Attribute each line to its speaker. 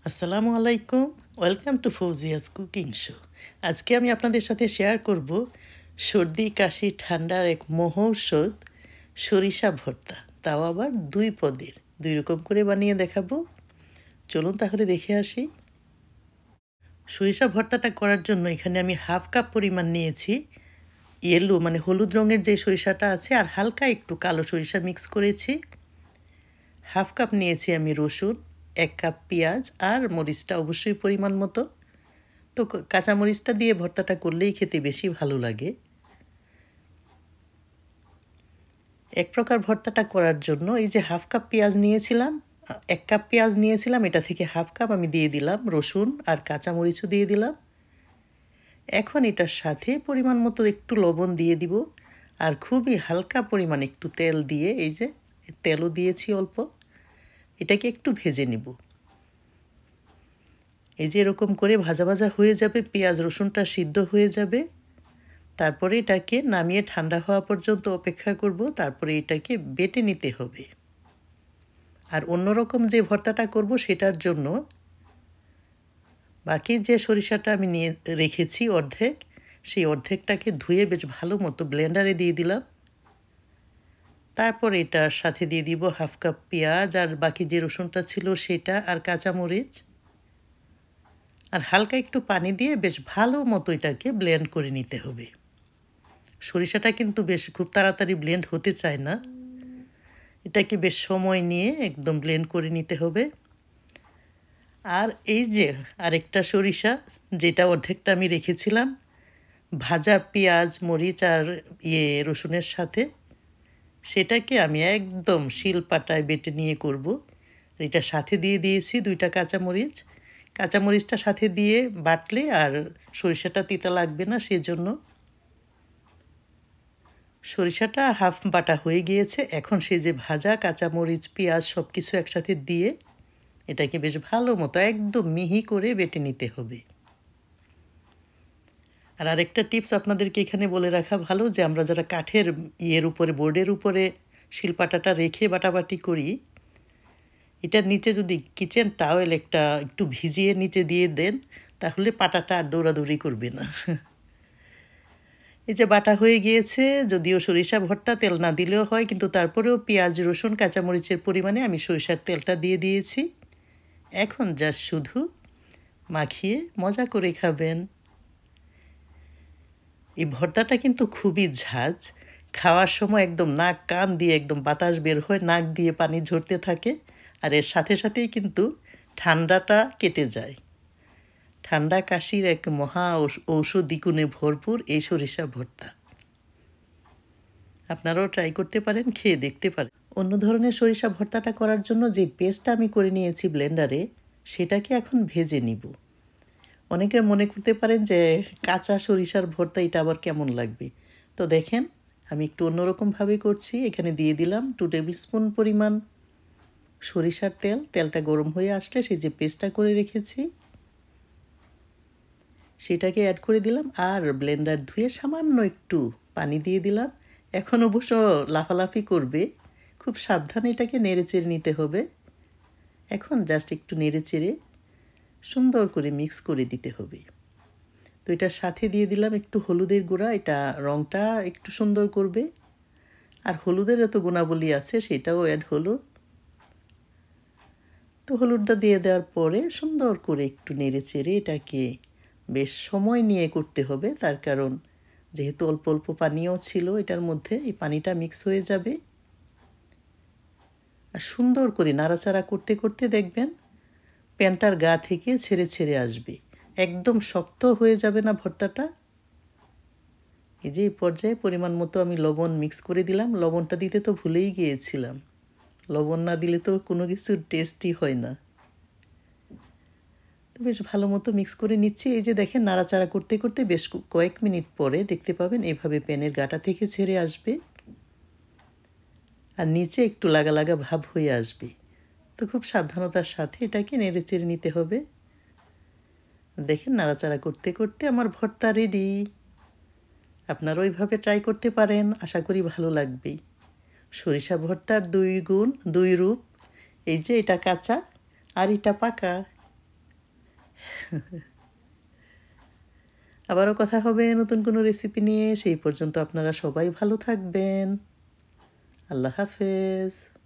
Speaker 1: আসসালামু আলাইকুম, welcome to Fauzia's cooking show. আজকে আমি আপনাদের সাথে শেয়ার করব সর্দি কাশি ঠান্ডার এক মহৌষধ সরিষা ভর্তা, তাও আবার দুই পদের। দুই রকম করে বানিয়ে দেখাবো। চলুন তাহলে দেখে আসি। সরিষা ভর্তাটা করার জন্য এখানে আমি হাফ কাপ পরিমাণ নিয়েছি ইয়েলো মানে হলুদ রঙের যে সরিষাটা আছে, আর হালকা একটু কালো সরিষা মিক্স করেছি। হাফ কাপ নিয়েছি আমি রসুন, 1 কাপ পেঁয়াজ, আর মরিচটা অবশ্যই পরিমাণ মতো। তো কাঁচা মরিচটা দিয়ে ভর্তাটা করলেই খেতে বেশি ভালো লাগে। এক প্রকার ভর্তাটা করার জন্য এই যে হাফ কাপ পেঁয়াজ নিয়েছিলাম, 1 কাপ পেঁয়াজ নিয়েছিলাম, এটা থেকে হাফ কাপ আমি দিয়ে দিলাম রসুন, আর কাঁচা মরিচও দিয়ে দিলাম। এখন এটার সাথে পরিমাণ মতো একটু লবণ দিয়ে দিব, আর খুবই হালকা পরিমাণ একটু তেল দিয়ে, এই যে তেলও দিয়েছি অল্প, এটাকে একটু ভেজে নিব। এই যে এরকম করে ভাজা ভাজা হয়ে যাবে, পেঁয়াজ রসুনটা সিদ্ধ হয়ে যাবে। তারপরে এটাকে নামিয়ে ঠান্ডা হওয়া পর্যন্ত অপেক্ষা করব। তারপরে এটাকে বেটে নিতে হবে। আর অন্যরকম যে ভর্তাটা করব সেটার জন্য বাকি যে সরিষাটা আমি নিয়ে রেখেছি অর্ধেক, সেই অর্ধেকটাকে ধুয়ে বেশ ভালো মতো ব্লেন্ডারে দিয়ে দিলাম। তারপর এটার সাথে দিয়ে দিব হাফ কাপ পেঁয়াজ, আর বাকি যে রসুনটা ছিল সেটা, আর কাঁচামরিচ, আর হালকা একটু পানি দিয়ে বেশ ভালো মতো এটাকে ব্লেন্ড করে নিতে হবে। সরিষাটা কিন্তু বেশ খুব তাড়াতাড়ি ব্লেন্ড হতে চায় না, এটাকে বেশ সময় নিয়ে একদম ব্লেন্ড করে নিতে হবে। আর এই যে আরেকটা সরিষা, যেটা অর্ধেকটা আমি রেখেছিলাম ভাজা পেঁয়াজ মরিচ আর রসুনের সাথে, সেটাকে আমি একদম শিলপাটায় বেটে নিয়ে করব। এটার সাথে দিয়ে দিয়েছি 2টা কাঁচামরিচ। কাঁচামরিচটা সাথে দিয়ে বাটলে আর সরিষাটা তিতা লাগবে না, সেজন্য। সরিষাটা হাফ বাটা হয়ে গিয়েছে। এখন সেই যে ভাজা কাঁচামরিচ পেঁয়াজ সব কিছু একসাথে দিয়ে এটাকে বেশ ভালো মতো একদম মিহি করে বেটে নিতে হবে। আর আরেকটা টিপস আপনাদেরকে এখানে বলে রাখা ভালো, যে আমরা যারা কাঠের উপরে বোর্ডের উপরে শিলপাটাটা রেখে বাটাবাটি করি, এটার নিচে যদি কিচেন টাওয়েল একটা একটু ভিজিয়ে নিচে দিয়ে দেন, তাহলে পাটাটা আর দৌড়াদৌড়ি করবে না। এই যে বাটা হয়ে গিয়েছে, যদিও সরিষা ভর্তা তেল না দিলেও হয়, কিন্তু তারপরেও পেঁয়াজ রসুন কাঁচামরিচের পরিমাণে আমি সরিষার তেলটা দিয়ে দিয়েছি। এখন জাস্ট শুধু মাখিয়ে মজা করে খাবেন। এই ভর্তাটা কিন্তু খুবই ঝাঁজ, খাওয়ার সময় একদম নাক কান দিয়ে একদম বাতাস বের হয়, নাক দিয়ে পানি ঝরতে থাকে। আর এর সাথে সাথেই কিন্তু ঠান্ডাটা কেটে যায়। ঠান্ডা কাশির এক মহা ঔষধি গুণে ভরপুর এই সরিষা ভর্তা। আপনারাও ট্রাই করতে পারেন, খেয়ে দেখতে পারেন। অন্য ধরনের সরিষা ভর্তাটা করার জন্য যে পেস্টটা আমি করে নিয়েছি ব্লেন্ডারে, সেটাকে এখন ভেজে নিব। অনেকে মনে করতে পারেন যে কাঁচা সরিষার ভর্তা এটা আবার কেমন লাগবে। তো দেখেন, আমি একটু অন্যরকমভাবে করছি। এখানে দিয়ে দিলাম 2 টেবিল স্পুন পরিমাণ সরিষার তেল। তেলটা গরম হয়ে আসলে সেই যে পেস্টটা করে রেখেছি সেটাকে অ্যাড করে দিলাম, আর ব্লেন্ডার ধুয়ে সামান্য একটু পানি দিয়ে দিলাম। এখন অবশ্য লাফালাফি করবে, খুব সাবধানে এটাকে নেড়েচেড়ে নিতে হবে। এখন জাস্ট একটু নেড়েচেড়ে সুন্দর করে মিক্স করে দিতে হবে। তো এটার সাথে দিয়ে দিলাম একটু হলুদের গুঁড়া, এটা রঙটা একটু সুন্দর করবে। আর হলুদের এত গুণাবলী আছে, সেটাও অ্যাড হলো। তো হলুদটা দিয়ে দেওয়ার পরে সুন্দর করে একটু নেড়েচেড়ে এটাকে বেশ সময় নিয়ে করতে হবে, তার কারণ যেহেতু অল্প অল্প পানিও ছিল এটার মধ্যে, এই পানিটা মিক্স হয়ে যাবে। আর সুন্দর করে নাড়াচাড়া করতে করতে দেখবেন প্যানটার গা থেকে ছেড়ে ছেড়ে আসবে, একদম শক্ত হয়ে যাবে না ভর্তাটা। এই যে এই পর্যায়ে পরিমাণ মতো আমি লবণ মিক্স করে দিলাম। লবণটা দিতে তো ভুলেই গিয়েছিলাম, লবণ না দিলে তো কোনো কিছুর টেস্টই হয় না। তো বেশ ভালো মতো মিক্স করে নিচ্ছি। এই যে দেখেন, নাড়াচাড়া করতে করতে বেশ কয়েক মিনিট পরে দেখতে পাবেন এভাবে প্যানের গাটা থেকে ছেড়ে আসবে, আর নিচে একটু লাগা লাগা ভাব হয়ে আসবে। তো খুব সাবধানতার সাথে এটাকে নেড়ে চেড়ে নিতে হবে। দেখেন, নাড়াচাড়া করতে করতে আমার ভর্তা রেডি। আপনারা ওইভাবে ট্রাই করতে পারেন, আশা করি ভালো লাগবেই। সরিষা ভর্তার 2 গুণ 2 রূপ, এই যে এটা কাঁচা আর এটা পাকা। আবারও কথা হবে নতুন কোনো রেসিপি নিয়ে। সেই পর্যন্ত আপনারা সবাই ভালো থাকবেন। আল্লাহ হাফেজ।